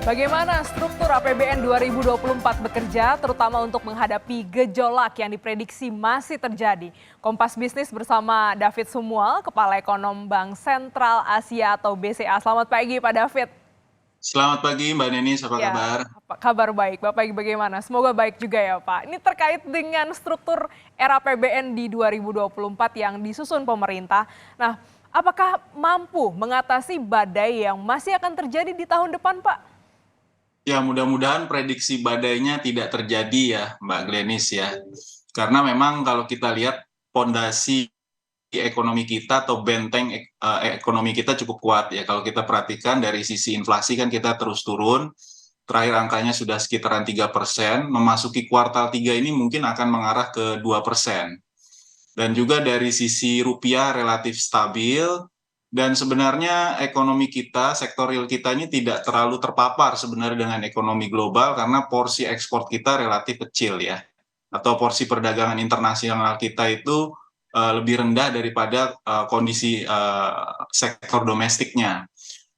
Bagaimana struktur APBN 2024 bekerja, terutama untuk menghadapi gejolak yang diprediksi masih terjadi? Kompas Bisnis bersama David Sumual, Kepala Ekonom Bank Sentral Asia atau BCA. Selamat pagi Pak David. Selamat pagi Mbak Nenis, apa Ya, kabar? kabar baik. Bapak bagaimana? Semoga baik juga ya Pak. Ini terkait dengan struktur RAPBN di 2024 yang disusun pemerintah. Nah, apakah mampu mengatasi badai yang masih akan terjadi di tahun depan Pak? Ya mudah-mudahan prediksi badainya tidak terjadi ya Mbak Glenis ya. Karena memang kalau kita lihat pondasi ekonomi kita atau benteng ekonomi kita cukup kuat ya. Kalau kita perhatikan dari sisi inflasi kan kita terus turun. Terakhir angkanya sudah sekitaran 3%, memasuki kuartal 3 ini mungkin akan mengarah ke 2%. Dan juga dari sisi rupiah relatif stabil, dan sebenarnya ekonomi kita, sektor real kita ini tidak terlalu terpapar sebenarnya dengan ekonomi global karena porsi ekspor kita relatif kecil ya. Atau porsi perdagangan internasional kita itu lebih rendah daripada kondisi sektor domestiknya.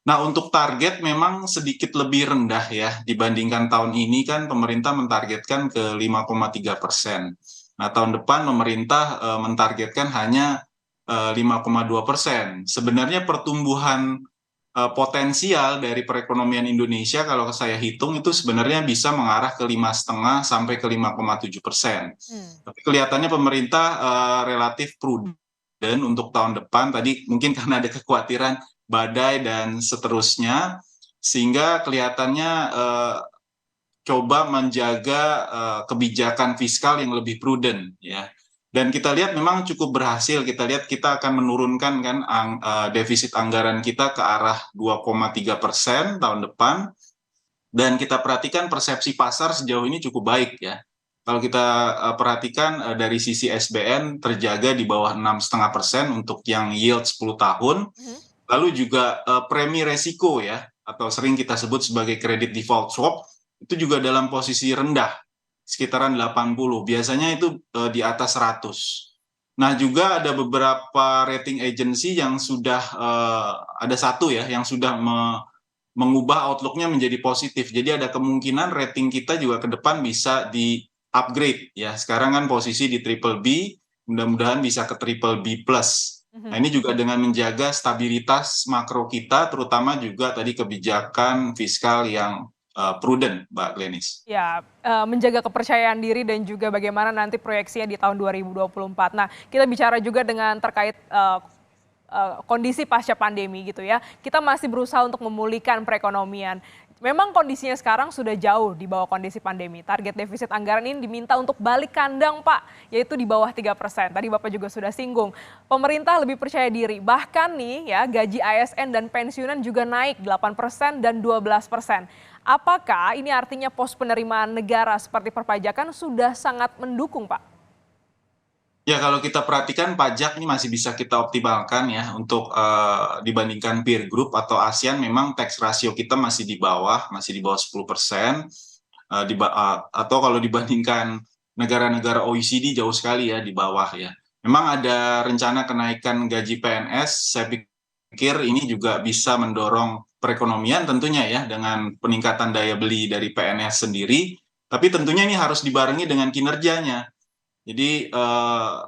Nah, untuk target memang sedikit lebih rendah ya dibandingkan tahun ini kan pemerintah mentargetkan ke 5,3%. Nah, tahun depan pemerintah mentargetkan hanya 5,2%. Sebenarnya pertumbuhan potensial dari perekonomian Indonesia kalau saya hitung itu sebenarnya bisa mengarah ke 5,5 sampai ke 5,7%. Tapi kelihatannya pemerintah relatif prudent untuk tahun depan. Tadi mungkin karena ada kekhawatiran badai dan seterusnya, sehingga kelihatannya coba menjaga kebijakan fiskal yang lebih prudent ya. Dan kita lihat memang cukup berhasil. Kita lihat kita akan menurunkan kan defisit anggaran kita ke arah 2,3% tahun depan. Dan kita perhatikan persepsi pasar sejauh ini cukup baik ya. Kalau kita perhatikan dari sisi SBN terjaga di bawah 6,5% untuk yang yield 10 tahun. Lalu juga premi resiko ya, atau sering kita sebut sebagai credit default swap, itu juga dalam posisi rendah, sekitaran 80. Biasanya itu di atas 100. Nah, juga ada beberapa rating agency yang sudah ada satu ya yang sudah mengubah outlook-nya menjadi positif. Jadi ada kemungkinan rating kita juga ke depan bisa di upgrade ya. Sekarang kan posisi di triple B, mudah-mudahan bisa ke triple B plus. Nah, ini juga dengan menjaga stabilitas makro kita, terutama juga tadi kebijakan fiskal yang prudent, Mbak Glenis. Ya, menjaga kepercayaan diri dan juga bagaimana nanti proyeksinya di tahun 2024. Nah, kita bicara juga dengan terkait kondisi pasca pandemi gitu ya. Kita masih berusaha untuk memulihkan perekonomian. Memang kondisinya sekarang sudah jauh di bawah kondisi pandemi. Target defisit anggaran ini diminta untuk balik kandang Pak, yaitu di bawah 3%. Tadi Bapak juga sudah singgung. Pemerintah lebih percaya diri. Bahkan nih ya gaji ASN dan pensiunan juga naik 8% dan 12%. Apakah ini artinya pos penerimaan negara seperti perpajakan sudah sangat mendukung Pak? Ya, kalau kita perhatikan pajak ini masih bisa kita optimalkan ya untuk dibandingkan peer group atau ASEAN, memang tax ratio kita masih di bawah 10%. Atau kalau dibandingkan negara-negara OECD jauh sekali ya di bawah ya. Memang ada rencana kenaikan gaji PNS, saya pikir ini juga bisa mendorong perekonomian tentunya ya dengan peningkatan daya beli dari PNS sendiri, tapi tentunya ini harus dibarengi dengan kinerjanya. Jadi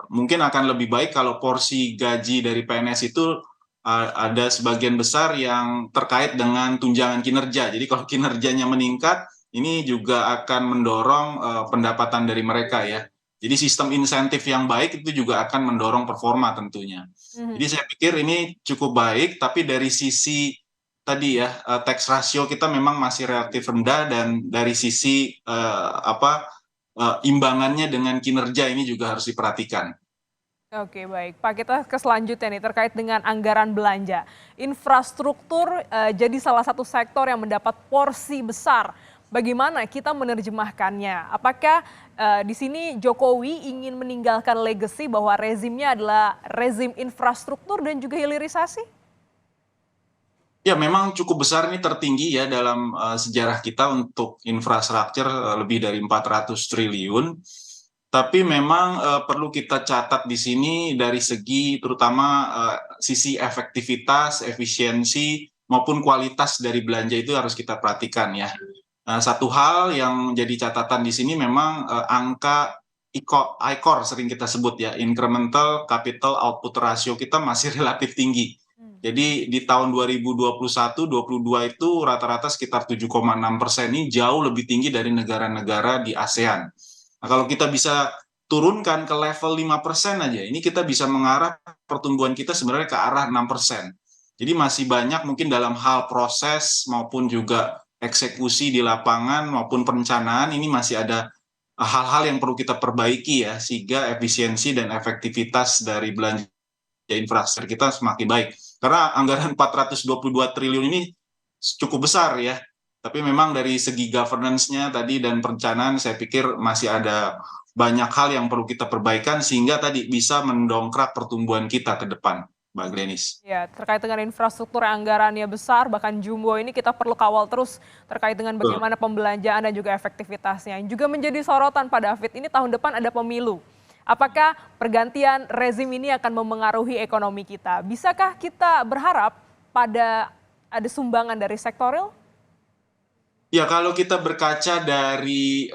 mungkin akan lebih baik kalau porsi gaji dari PNS itu ada sebagian besar yang terkait dengan tunjangan kinerja. Jadi kalau kinerjanya meningkat, ini juga akan mendorong pendapatan dari mereka ya. Jadi sistem insentif yang baik itu juga akan mendorong performa tentunya. Jadi saya pikir ini cukup baik, tapi dari sisi tadi ya tax ratio kita memang masih relatif rendah, dan dari sisi imbangannya dengan kinerja ini juga harus diperhatikan. Oke baik, Pak kita ke selanjutnya nih terkait dengan anggaran belanja. Infrastruktur jadi salah satu sektor yang mendapat porsi besar. Bagaimana kita menerjemahkannya? Apakah di sini Jokowi ingin meninggalkan legacy bahwa rezimnya adalah rezim infrastruktur dan juga hilirisasi? Ya, memang cukup besar, ini tertinggi ya dalam sejarah kita untuk infrastruktur, lebih dari 400 triliun. Tapi memang perlu kita catat di sini dari segi terutama sisi efektivitas, efisiensi, maupun kualitas dari belanja itu harus kita perhatikan ya. Satu hal yang jadi catatan di sini memang angka ICOR sering kita sebut ya, incremental capital output ratio kita masih relatif tinggi. Jadi di tahun 2021-22 itu rata-rata sekitar 7,6%, ini jauh lebih tinggi dari negara-negara di ASEAN. Nah, kalau kita bisa turunkan ke level 5% aja, ini kita bisa mengarah pertumbuhan kita sebenarnya ke arah 6%. Jadi masih banyak mungkin dalam hal proses maupun juga eksekusi di lapangan maupun perencanaan ini masih ada hal-hal yang perlu kita perbaiki ya, sehingga efisiensi dan efektivitas dari belanja infrastruktur kita semakin baik. Karena anggaran 422 triliun ini cukup besar ya, tapi memang dari segi governance-nya tadi dan perencanaan saya pikir masih ada banyak hal yang perlu kita perbaikan sehingga tadi bisa mendongkrak pertumbuhan kita ke depan, Mbak Glenis. Ya, terkait dengan infrastruktur yang anggarannya besar, bahkan jumbo ini kita perlu kawal terus terkait dengan bagaimana pembelanjaan dan juga efektivitasnya. Yang juga menjadi sorotan Pak David, ini tahun depan ada pemilu. Apakah pergantian rezim ini akan memengaruhi ekonomi kita? Bisakah kita berharap pada ada sumbangan dari sektor real? Ya, kalau kita berkaca dari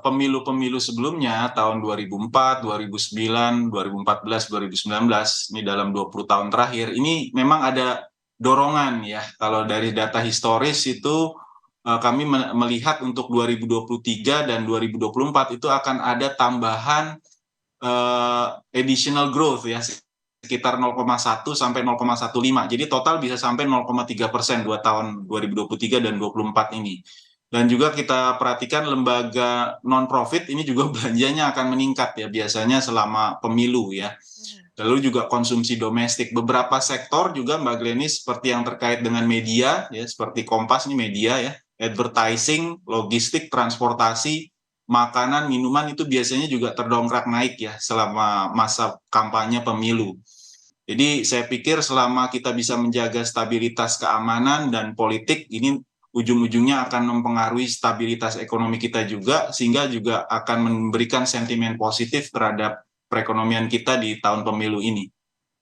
pemilu-pemilu sebelumnya, tahun 2004, 2009, 2014, 2019, ini dalam 20 tahun terakhir, ini memang ada dorongan ya. Kalau dari data historis itu kami melihat untuk 2023 dan 2024 itu akan ada tambahan additional growth ya, sekitar 0,1 sampai 0,15. Jadi total bisa sampai 0,3% 2 tahun 2023 dan 2024 ini. Dan juga kita perhatikan lembaga non-profit ini juga belanjanya akan meningkat ya biasanya selama pemilu ya. Lalu juga konsumsi domestik. Beberapa sektor juga Mbak Glenis seperti yang terkait dengan media ya, seperti Kompas ini media ya, advertising, logistik, transportasi, makanan, minuman itu biasanya juga terdongkrak naik ya selama masa kampanye pemilu. Jadi saya pikir selama kita bisa menjaga stabilitas keamanan dan politik, ini ujung-ujungnya akan mempengaruhi stabilitas ekonomi kita juga, sehingga juga akan memberikan sentimen positif terhadap perekonomian kita di tahun pemilu ini,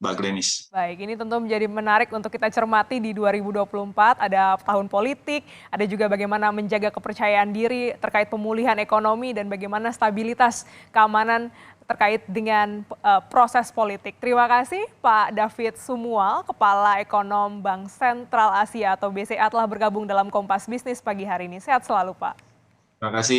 Mbak Glenis. Baik, ini tentu menjadi menarik untuk kita cermati di 2024, ada tahun politik, ada juga bagaimana menjaga kepercayaan diri terkait pemulihan ekonomi dan bagaimana stabilitas keamanan terkait dengan proses politik. Terima kasih Pak David Sumual, Kepala Ekonom Bank Sentral Asia atau BCA telah bergabung dalam Kompas Bisnis pagi hari ini. Sehat selalu Pak. Terima kasih.